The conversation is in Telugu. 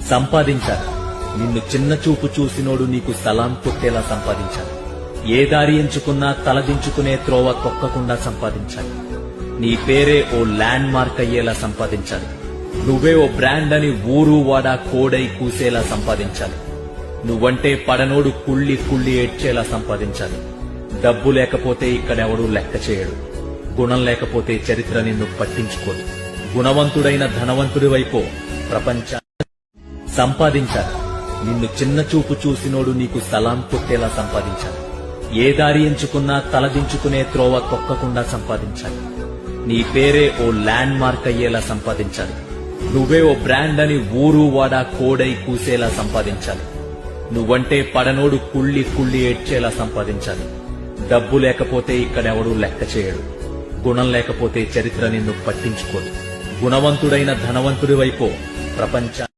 సంపాదించాలి. నిన్ను చిన్న చూపు చూసినోడు నీకు సలాం కొట్టేలా సంపాదించాలి. ఏ దారి ఎంచుకున్నా తలదించుకునే త్రోవ తొక్కకుండా సంపాదించాలి. నీ పేరే ఓ ల్యాండ్ మార్క్ అయ్యేలా సంపాదించాలి. నువ్వే ఓ బ్రాండ్ అని ఊరు వాడా కోడై కూసేలా సంపాదించాలి. నువ్వంటే పడనోడు కుళ్ళి కుళ్ళి ఏడ్చేలా సంపాదించాలి. డబ్బు లేకపోతే ఇక్కడెవడూ లెక్క చేయడు. గుణం లేకపోతే చరిత్ర నిన్ను పట్టించుకోదు. గుణవంతుడైన ధనవంతుడి వైపు ప్రపంచ సంపాదించాలి. నిన్ను చిన్న చూపు చూసినోడు నీకు సలాం కొట్టేలా సంపాదించాలి. ఏ దారి ఎంచుకున్నా తలదించుకునే త్రోవ తొక్కకుండా సంపాదించాలి. నీ పేరే ఓ ల్యాండ్ మార్క్ అయ్యేలా సంపాదించాలి. నువ్వే ఓ బ్రాండ్ అని ఊరు వాడా కోడై కూసేలా సంపాదించాలి. నువ్వంటే పడనోడు కుళ్ళి కుళ్ళి ఏడ్చేలా సంపాదించాలి. డబ్బు లేకపోతే ఇక్కడెవడూ లెక్క చేయడు. గుణం లేకపోతే చరిత్ర నిన్ను పట్టించుకోదు. గుణవంతుడైన ధనవంతుడి వైపు ప్రపంచ